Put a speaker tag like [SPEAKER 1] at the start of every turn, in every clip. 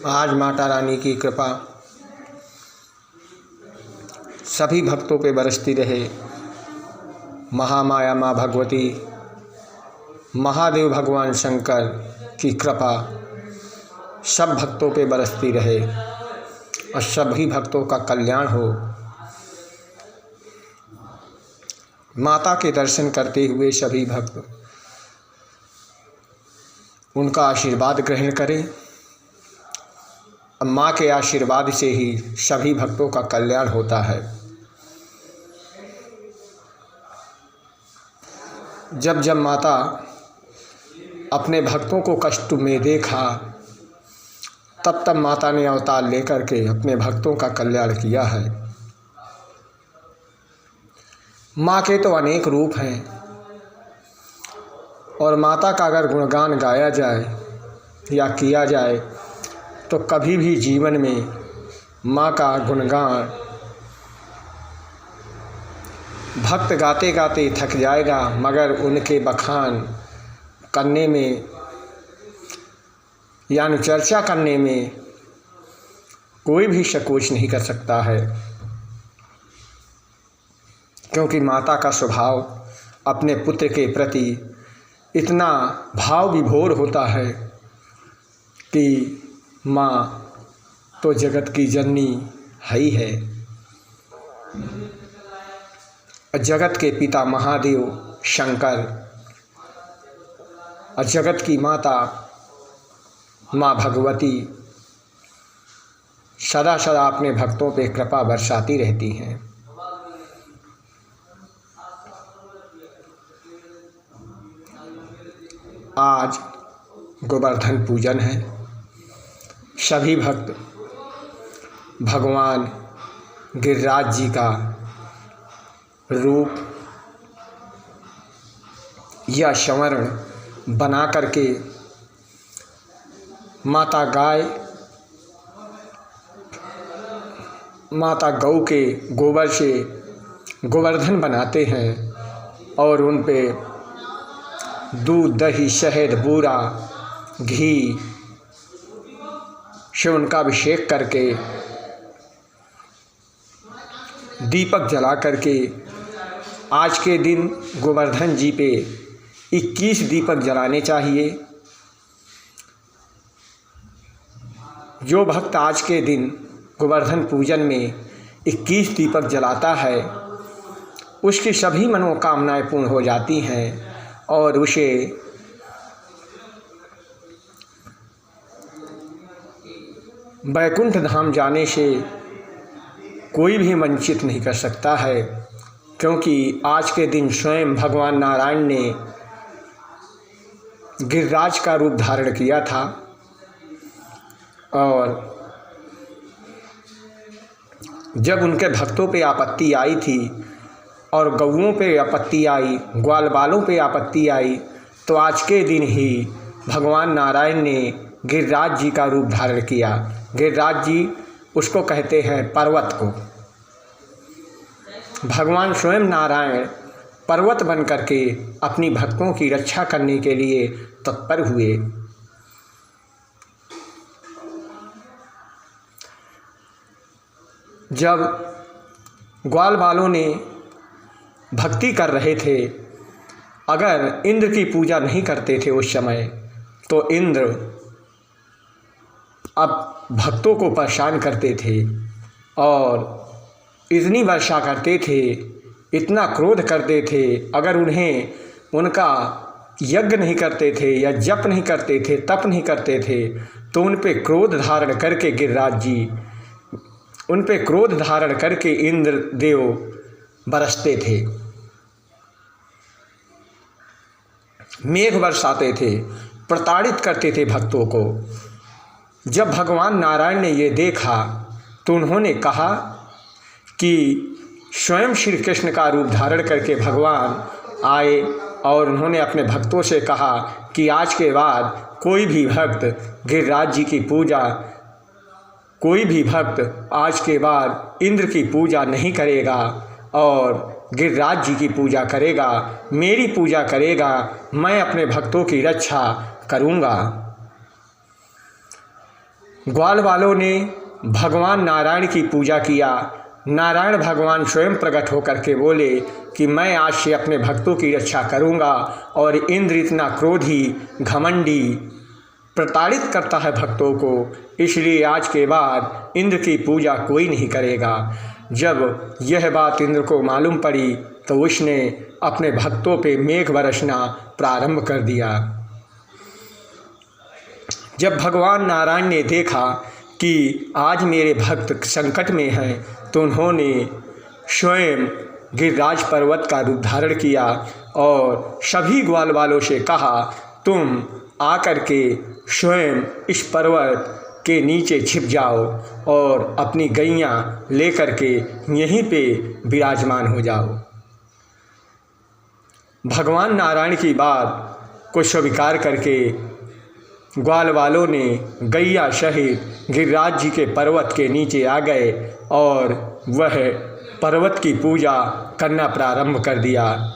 [SPEAKER 1] आज माता रानी की कृपा सभी भक्तों पे बरसती रहे। महामाया माँ भगवती, महादेव भगवान शंकर की कृपा सब भक्तों पे बरसती रहे और सभी भक्तों का कल्याण हो। माता के दर्शन करते हुए सभी भक्त उनका आशीर्वाद ग्रहण करें। माँ के आशीर्वाद से ही सभी भक्तों का कल्याण होता है। जब जब माता अपने भक्तों को कष्ट में देखा, तब तब माता ने अवतार लेकर के अपने भक्तों का कल्याण किया है। माँ के तो अनेक रूप हैं और माता का अगर गुणगान गाया जाए या किया जाए तो कभी भी जीवन में माँ का गुणगान भक्त गाते गाते थक जाएगा, मगर उनके बखान करने में या अनुचर्चा करने में कोई भी संकोच नहीं कर सकता है, क्योंकि माता का स्वभाव अपने पुत्र के प्रति इतना भाव विभोर होता है कि माँ तो जगत की जननी है ही है। जगत के पिता महादेव शंकर और जगत की माता माँ भगवती सदा सदा अपने भक्तों पे कृपा बरसाती रहती हैं। आज गोवर्धन पूजन है। सभी भक्त भगवान गिरिराज जी का रूप या स्मरण बना करके माता गौ के गोबर से गोवर्धन बनाते हैं और उन पे दूध, दही, शहद, बूरा, घी से उनका अभिषेक करके दीपक जला करके आज के दिन गोवर्धन जी पे 21 दीपक जलाने चाहिए। जो भक्त आज के दिन गोवर्धन पूजन में 21 दीपक जलाता है उसकी सभी मनोकामनाएं पूर्ण हो जाती हैं और उसे वैकुंठ धाम जाने से कोई भी वंचित नहीं कर सकता है, क्योंकि आज के दिन स्वयं भगवान नारायण ने गिरिराज का रूप धारण किया था और जब उनके भक्तों पे आपत्ति आई थी और गौओं पे आपत्ति आई, ग्वाल बालों पे आपत्ति आई, तो आज के दिन ही भगवान नारायण ने गिरिराज जी का रूप धारण किया। गिरिराज जी उसको कहते हैं पर्वत को। भगवान स्वयं नारायण पर्वत बन करके अपनी भक्तों की रक्षा करने के लिए तत्पर हुए। जब ग्वाल बालों ने भक्ति कर रहे थे, अगर इंद्र की पूजा नहीं करते थे उस समय, तो इंद्र अब भक्तों को परेशान करते थे और इतनी वर्षा करते थे, इतना क्रोध करते थे। अगर उन्हें उनका यज्ञ नहीं करते थे या जप नहीं करते थे, तप नहीं करते थे, तो उन पे क्रोध धारण करके गिरिराज जी उन पे क्रोध धारण करके इंद्र देव बरसते थे, मेघ बरसाते थे, प्रताड़ित करते थे भक्तों को। जब भगवान नारायण ने ये देखा तो उन्होंने कहा कि स्वयं श्री कृष्ण का रूप धारण करके भगवान आए और उन्होंने अपने भक्तों से कहा कि आज के बाद कोई भी भक्त गिरिराज जी की पूजा, कोई भी भक्त आज के बाद इंद्र की पूजा नहीं करेगा और गिरिराज जी की पूजा करेगा, मेरी पूजा करेगा, मैं अपने भक्तों की रक्षा करूँगा। ग्वाल वालों ने भगवान नारायण की पूजा किया। नारायण भगवान स्वयं प्रकट होकर के बोले कि मैं आज से अपने भक्तों की रक्षा करूंगा, और इंद्र इतना क्रोधी, घमंडी, प्रताड़ित करता है भक्तों को, इसलिए आज के बाद इंद्र की पूजा कोई नहीं करेगा। जब यह बात इंद्र को मालूम पड़ी तो उसने अपने भक्तों पे मेघ बरसना प्रारंभ कर दिया। जब भगवान नारायण ने देखा कि आज मेरे भक्त संकट में हैं, तो उन्होंने स्वयं गिरिराज पर्वत का रूप धारण किया और सभी ग्वाल वालों से कहा, तुम आकर के स्वयं इस पर्वत के नीचे छिप जाओ और अपनी गैयां लेकर के यहीं पे विराजमान हो जाओ। भगवान नारायण की बात को स्वीकार करके ग्वाल वालों ने गैया सहित गिरिराज जी के पर्वत के नीचे आ गए और वह पर्वत की पूजा करना प्रारंभ कर दिया।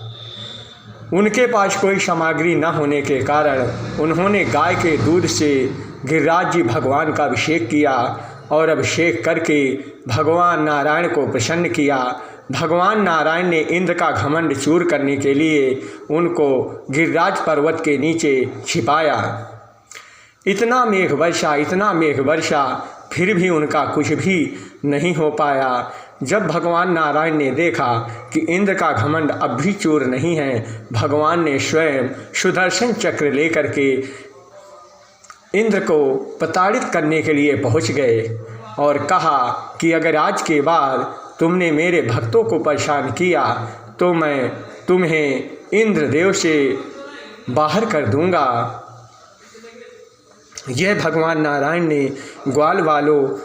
[SPEAKER 1] उनके पास कोई सामग्री न होने के कारण उन्होंने गाय के दूध से गिरिराज जी भगवान का अभिषेक किया और अभिषेक करके भगवान नारायण को प्रसन्न किया। भगवान नारायण ने इंद्र का घमंड चूर करने के लिए उनको गिरिराज पर्वत के नीचे छिपाया। इतना मेघ वर्षा, फिर भी उनका कुछ भी नहीं हो पाया। जब भगवान नारायण ने देखा कि इंद्र का घमंड अब भी चूर नहीं है, भगवान ने स्वयं सुदर्शन चक्र लेकर के इंद्र को प्रताड़ित करने के लिए पहुंच गए और कहा कि अगर आज के बाद तुमने मेरे भक्तों को परेशान किया तो मैं तुम्हें इंद्रदेव से बाहर कर दूंगा। यह भगवान नारायण ने ग्वाल वालों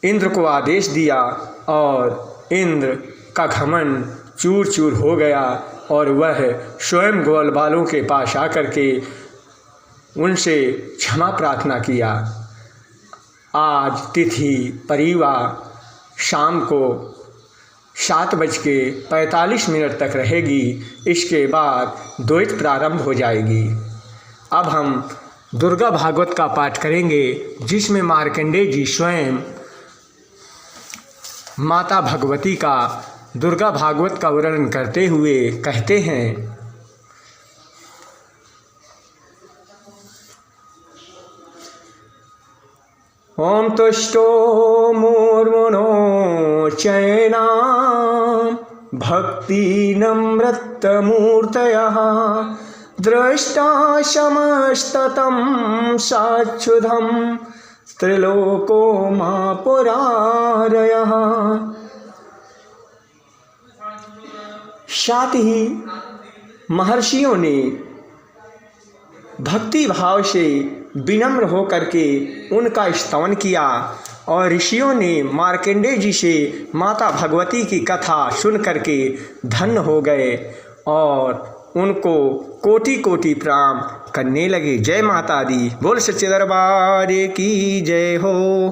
[SPEAKER 1] इंद्र को आदेश दिया और इंद्र का घमंड चूर चूर हो गया और वह स्वयं ग्वाल वालों के पास आकर के उनसे क्षमा प्रार्थना किया। आज तिथि परिवार शाम को 7:45 तक रहेगी। इसके बाद द्वैत प्रारंभ हो जाएगी। अब हम दुर्गा भागवत का पाठ करेंगे, जिसमें मार्कंडेय जी स्वयं माता भगवती का दुर्गा भागवत का वर्णन करते हुए कहते हैं, ओम तुष्टो मूर्मुनो चैना भक्ति नम्रतमूर्तयः दृष्टा समस्ततं साक्षुधं त्रिलोको मापुरारयः। साथ ही महर्षियों ने भक्ति भाव से विनम्र होकर के उनका स्तवन किया और ऋषियों ने मार्कंडेय जी से माता भगवती की कथा सुन करके धन्य हो गए और उनको कोटि कोटि प्रणाम करने लगे। जय माता दी। बोल सच्चे दरबार की जय हो।